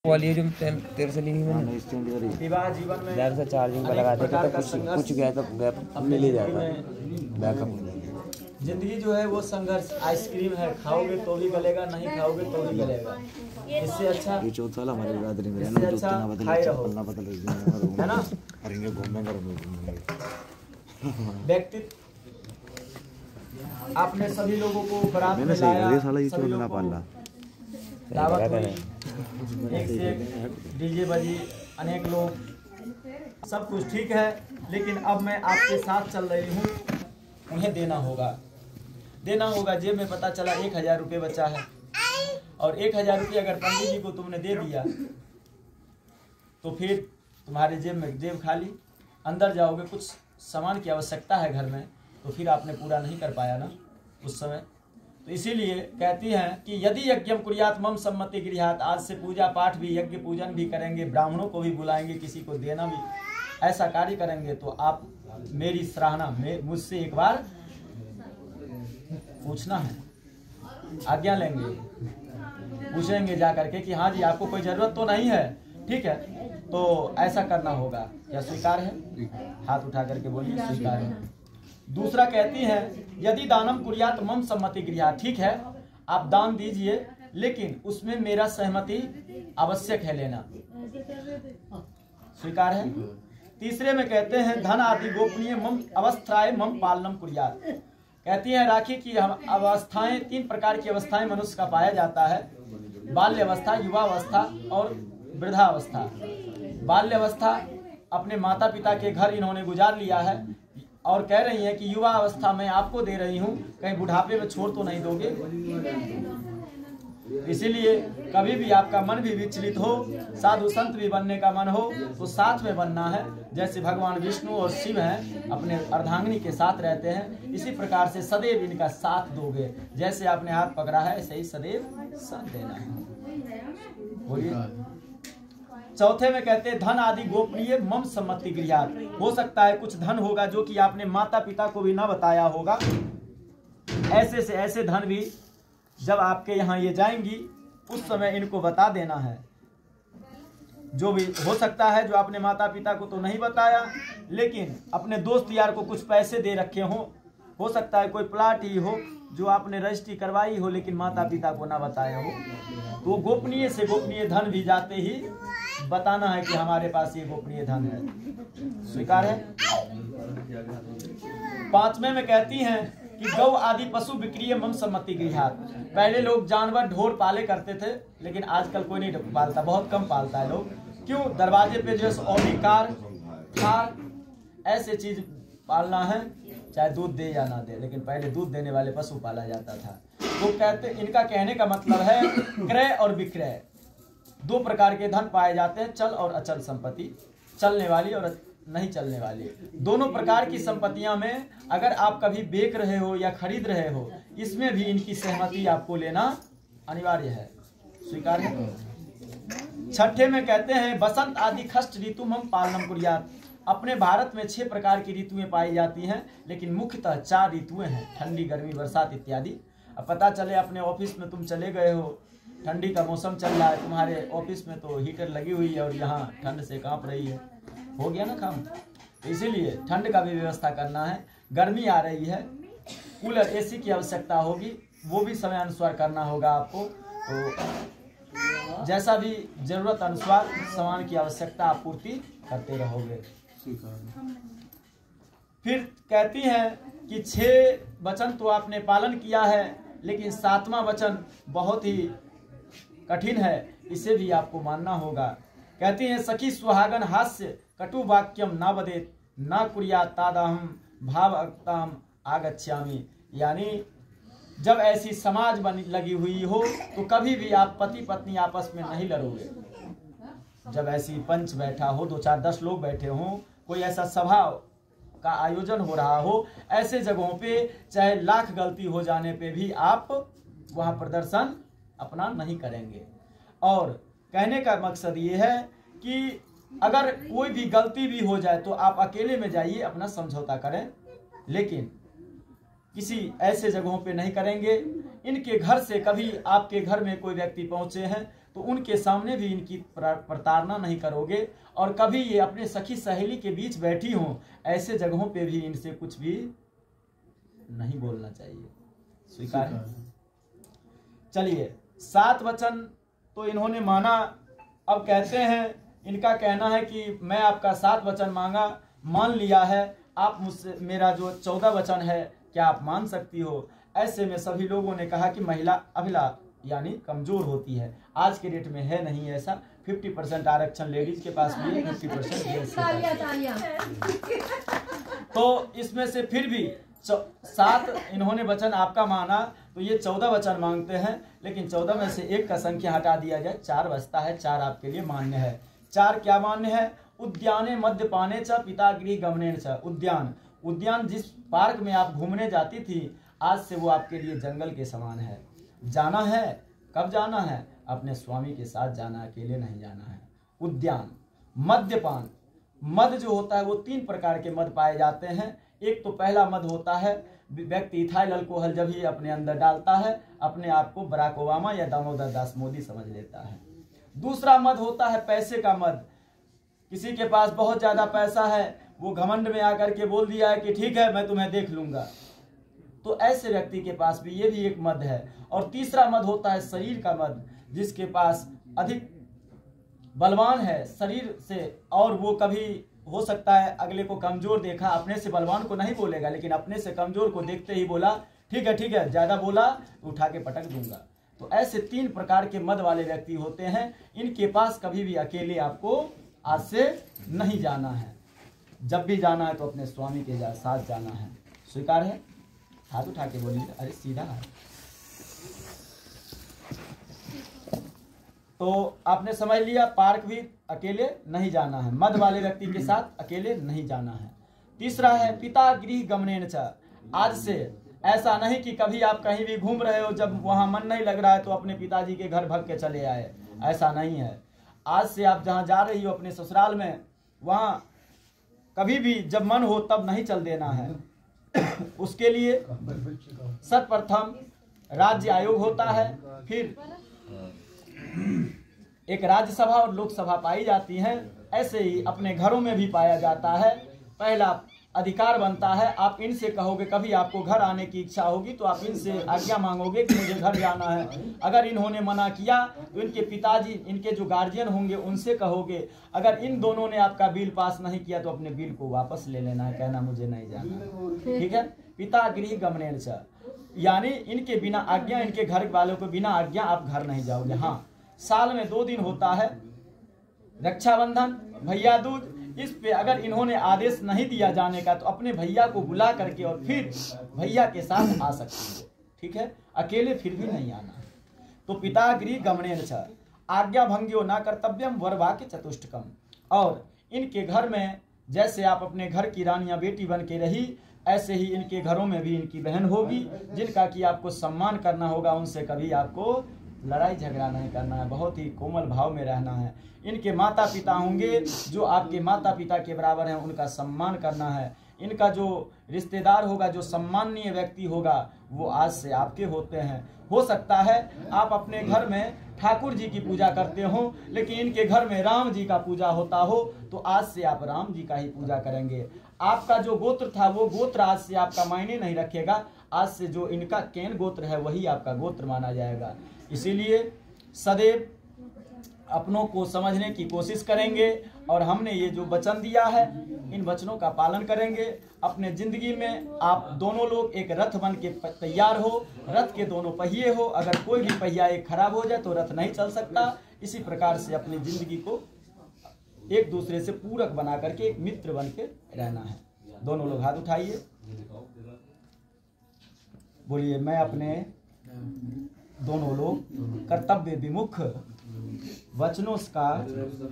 Volume तेरे से ली मैंने विवाह जीवन में जब से चार्जिंग पर लगा देते तो कुछ गया तो मिल ही जाता बैकअप। जिंदगी जो है वो संघर्ष आइसक्रीम है, खाओगे तो भी गलेगा, नहीं खाओगे तो भी गलेगा। इससे अच्छा ये चौथा वाला हमारे बिरादरी में इससे अच्छा खाए रहो, है ना। व्यक्तित्व आपने सभी लोगों को बारात में लाया, सभी लोगों को दावत हुई, एक से एक डीजे बजी, अनेक लोग, सब कुछ ठीक है। लेकिन अब मैं आपके साथ चल रही हूँ, उन्हें देना होगा। जेब में पता चला 1000 रुपये बचा है, और 1000 रुपये अगर पंडित जी को तुमने दे दिया तो फिर तुम्हारे जेब खाली, अंदर जाओगे, कुछ सामान की आवश्यकता है घर में, तो फिर आपने पूरा नहीं कर पाया ना उस समय। तो इसीलिए कहती हैं कि यदि यज्ञम कुर्यात मम सम्मति गृहात, आज से पूजा पाठ भी, यज्ञ पूजन भी करेंगे, ब्राह्मणों को भी बुलाएंगे, किसी को देना भी, ऐसा कार्य करेंगे तो आप मेरी सराहना मुझसे एक बार पूछना है, आज्ञा लेंगे, पूछेंगे जा करके कि हाँ जी आपको कोई जरूरत तो नहीं है, ठीक है, तो ऐसा करना होगा। क्या स्वीकार है? हाथ उठा करके बोलिए स्वीकार है। दूसरा कहती है यदि दानम कुर्यात मम सम्मति गृहात, ठीक है आप दान दीजिए, लेकिन उसमें मेरा सहमति आवश्यक है लेना, स्वीकार है। तीसरे में कहते हैं धन आदि गोपनीय मम अवस्थाएं मम पालनम कुर्यात, कहती है राखी की हम अवस्थाएं, 3 प्रकार की अवस्थाएं मनुष्य का पाया जाता है, बाल्य अवस्था, युवा अवस्था और वृद्धावस्था। बाल्य अवस्था अपने माता पिता के घर इन्होंने गुजार लिया है, और कह रही है कि युवा अवस्था मैं आपको दे रही हूँ, कहीं बुढ़ापे में छोड़ तो नहीं दोगे। इसीलिए कभी भी आपका मन भी विचलित हो, साधु संत भी बनने का मन हो, तो साथ में बनना है। जैसे भगवान विष्णु और शिव हैं, अपने अर्धांगिनी के साथ रहते हैं, इसी प्रकार से सदैव इनका साथ दोगे। जैसे आपने हाथ पकड़ा है ऐसे ही सदैव साथ देना है। बोलिए। चौथे में कहते हैं धन आदि गोपनीय मम सम्मति गृहात, हो सकता है कुछ धन होगा जो कि आपने माता पिता को भी ना बताया होगा, ऐसे से ऐसे धन भी जब आपके यहाँ ये जाएंगी उस समय इनको बता देना है। जो भी हो सकता है जो आपने माता पिता को तो नहीं बताया, लेकिन अपने दोस्त यार को कुछ पैसे दे रखे हो सकता है कोई प्लाट ही हो जो आपने रजिस्ट्री करवाई हो लेकिन माता पिता को ना बताया हो, तो गोपनीय से गोपनीय धन भी जाते ही बताना है कि हमारे पास ये गोपनीय धन है, स्वीकार है। 5वें में कहती हैं कि गौ आदि पशु बिक्री मम सम्मति गृहात, पहले लोग जानवर ढोर पाले करते थे, लेकिन आजकल कोई नहीं पालता, बहुत कम पालता है लोग। क्यों? दरवाजे पे जो ऑडी कार ऐसे चीज पालना है, चाहे दूध दे या ना दे, लेकिन पहले दूध देने वाले पशु पाला जाता था। तो कहते, इनका कहने का मतलब है क्रय और विक्रय, 2 प्रकार के धन पाए जाते हैं, चल और अचल संपत्ति, चलने वाली और नहीं चलने वाली। दोनों प्रकार की संपत्तियां में अगर आप कभी बेच रहे हो या खरीद रहे हो, इसमें भी इनकी सहमति आपको लेना अनिवार्य है, स्वीकार है। 6ठे में कहते हैं बसंत आदि खष्ट ऋतु मम पालनम कुर्यात, अपने भारत में 6 प्रकार की ऋतुएं पाई जाती हैं, लेकिन मुख्यतः 4 ऋतुएं हैं, ठंडी, गर्मी, बरसात इत्यादि। अब पता चले अपने ऑफिस में तुम चले गए हो, ठंडी का मौसम चल रहा है, तुम्हारे ऑफिस में तो हीटर लगी हुई है और यहाँ ठंड से कांप रही है, हो गया ना काम। तो इसीलिए ठंड का भी व्यवस्था करना है। गर्मी आ रही है, कूलर एसी की आवश्यकता होगी, वो भी समय अनुसार करना होगा आपको। तो जैसा भी जरूरत अनुसार सामान की आवश्यकता आप पूर्ति करते रहोगे। फिर कहती है कि 6 वचन तो आपने पालन किया है, लेकिन 7वां वचन बहुत ही कठिन है, इसे भी आपको मानना होगा। कहती हैं सखी सुहागन हास्य कटु वाक्यम ना वदेत ना कुर्यात तादाहम भावक्ताम आगच्छामि, यानी जब ऐसी समाज बनी लगी हुई हो तो कभी भी आप पति पत्नी आपस में नहीं लड़ोगे। जब ऐसी पंच बैठा हो, 2, 4, 10 लोग बैठे हों, कोई ऐसा सभा का आयोजन हो रहा हो, ऐसे जगहों पे चाहे लाख गलती हो जाने पे भी आप वहां प्रदर्शन अपना नहीं करेंगे। और कहने का मकसद ये है कि अगर कोई भी गलती भी हो जाए तो आप अकेले में जाइए, अपना समझौता करें, लेकिन किसी ऐसे जगहों पे नहीं करेंगे। इनके घर से कभी आपके घर में कोई व्यक्ति पहुंचे हैं, तो उनके सामने भी इनकी प्रताड़ना नहीं करोगे। और कभी ये अपने सखी सहेली के बीच बैठी हों, ऐसे जगहों पे भी इनसे कुछ भी नहीं बोलना चाहिए। स्वीकार है? चलिए, 7 वचन तो इन्होंने माना। अब कहते हैं, इनका कहना है कि मैं आपका 7 वचन मान लिया है, आप मुझसे मेरा जो 14 वचन है क्या आप मान सकती हो? ऐसे में सभी लोगों ने कहा कि महिला अभिला यानी कमजोर होती है। आज के डेट में है नहीं ऐसा, 50% आरक्षण लेडीज के पास भी है, 50% जेंट्स के पास। तो इसमें से फिर भी 7 इन्होंने वचन आपका माना, तो ये 14 वचन मांगते हैं। लेकिन 14 में से 1 का संख्या हटा दिया जाए, 4 बचता है। 4 आपके लिए मान्य है। 4 क्या मान्य है? उद्याने मद्यपाने च पिता गृह गमने च। उद्यान जिस पार्क में आप घूमने जाती थी, आज से वो आपके लिए जंगल के समान है। जाना है, कब जाना है? अपने स्वामी के साथ जाना, अकेले नहीं जाना है। उद्यान। मद्यपान, मद जो होता है वो 3 प्रकार के मद पाए जाते हैं। एक तो पहला मद होता है, व्यक्ति इथाइल अल्कोहल जब ही अपने अंदर डालता है, अपने आप को बराक ओबामा या दामोदर दास मोदी समझ लेता है। दूसरा मद होता है पैसे का मद। किसी के पास बहुत ज्यादा पैसा है, वो घमंड में आकर के बोल दिया है कि ठीक है मैं तुम्हें देख लूंगा, तो ऐसे व्यक्ति के पास भी ये भी एक मद है। और तीसरा मद होता है शरीर का मद, जिसके पास अधिक बलवान है शरीर से, और वो कभी हो सकता है अगले को कमजोर देखा, अपने से बलवान को नहीं बोलेगा, लेकिन अपने से कमजोर को देखते ही बोला ठीक है ज्यादा बोला तो उठा के पटक दूंगा। तो ऐसे 3 प्रकार के मद वाले व्यक्ति होते हैं। इनके पास कभी भी अकेले आपको आज से नहीं जाना है। जब भी जाना है तो अपने स्वामी के साथ जाना है। स्वीकार है? हाथ उठा के बोलिए, अरे सीधा है। तो आपने समझ लिया, पार्क भी अकेले नहीं जाना है, मद वाले व्यक्ति के साथ अकेले नहीं जाना है। तीसरा है पिता गृह गमनेन च। आज से ऐसा नहीं कि कभी आप कहीं भी घूम रहे हो, जब वहां मन नहीं लग रहा है तो अपने पिताजी के घर भाग के चले आए, ऐसा नहीं है। आज से आप जहां जा रही हो अपने ससुराल में, वहां कभी भी जब मन हो तब नहीं चल देना है। उसके लिए सर्वप्रथम राज्य आयोग होता है, फिर एक राज्यसभा और लोकसभा पाई जाती है। ऐसे ही अपने घरों में भी पाया जाता है। पहला अधिकार बनता है, आप इनसे कहोगे, कभी आपको घर आने की इच्छा होगी तो आप इनसे आज्ञा मांगोगे कि मुझे घर जाना है। अगर इन्होंने मना किया तो इनके पिताजी, इनके जो गार्जियन होंगे उनसे कहोगे। अगर इन दोनों ने आपका बिल पास नहीं किया तो अपने बिल को वापस ले लेना है, कहना मुझे नहीं जाना। ठीक है? पिता गृह गमनेन च, यानी इनके बिना आज्ञा, इनके घर वालों को बिना आज्ञा आप घर नहीं जाओगे। हाँ, साल में 2 दिन होता है, रक्षाबंधन, भैया दूज। इस पे अगर इन्होंने आदेश नहीं दिया जाने का तो अपने भैया को बुला करके और फिर भैया के साथ आ सकती है। ठीक है? अकेले फिर भी नहीं आना है। तो पिता गृह गमनेन च, आज्ञा भंग्यो न कर्तव्यम वरवाक्य चतुष्टकम। और इनके घर में जैसे आप अपने घर की रानियां बेटी बन के रही, ऐसे ही इनके घरों में भी इनकी बहन होगी, जिनका कि आपको सम्मान करना होगा। उनसे कभी आपको लड़ाई झगड़ा नहीं करना है, बहुत ही कोमल भाव में रहना है। इनके माता पिता होंगे जो आपके माता पिता के बराबर हैं, उनका सम्मान करना है। इनका जो रिश्तेदार होगा, जो सम्माननीय व्यक्ति होगा, वो आज से आपके होते हैं। हो सकता है आप अपने घर में ठाकुर जी की पूजा करते हो, लेकिन इनके घर में राम जी का पूजा होता हो, तो आज से आप राम जी का ही पूजा करेंगे। आपका जो गोत्र था वो गोत्र आज से आपका मायने नहीं रखेगा। आज से जो इनका केन गोत्र है वही आपका गोत्र माना जाएगा। इसीलिए सदैव अपनों को समझने की कोशिश करेंगे और हमने ये जो वचन दिया है इन वचनों का पालन करेंगे। अपने जिंदगी में आप दोनों लोग एक रथ बन के तैयार हो, रथ के दोनों पहिए हो। अगर कोई भी पहिया एक खराब हो जाए तो रथ नहीं चल सकता। इसी प्रकार से अपनी जिंदगी को एक दूसरे से पूरक बना करके एक मित्र बन के रहना है। दोनों लोग हाथ उठाइए, बोलिए मैं अपने दोनों लोग कर्तव्य विमुख वचनों का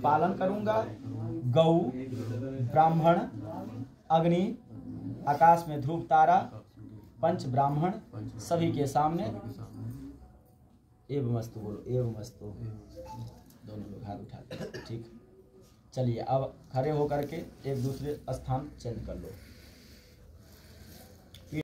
पालन करूंगा। गौ, ब्राह्मण, अग्नि, आकाश में ध्रुव तारा, पंच ब्राह्मण सभी के सामने एवमस्तु बोलो, एवमस्तु। दोनों लोग हाथ उठाते हैं। ठीक, चलिए अब खड़े होकर के एक दूसरे स्थान चेंज कर लो।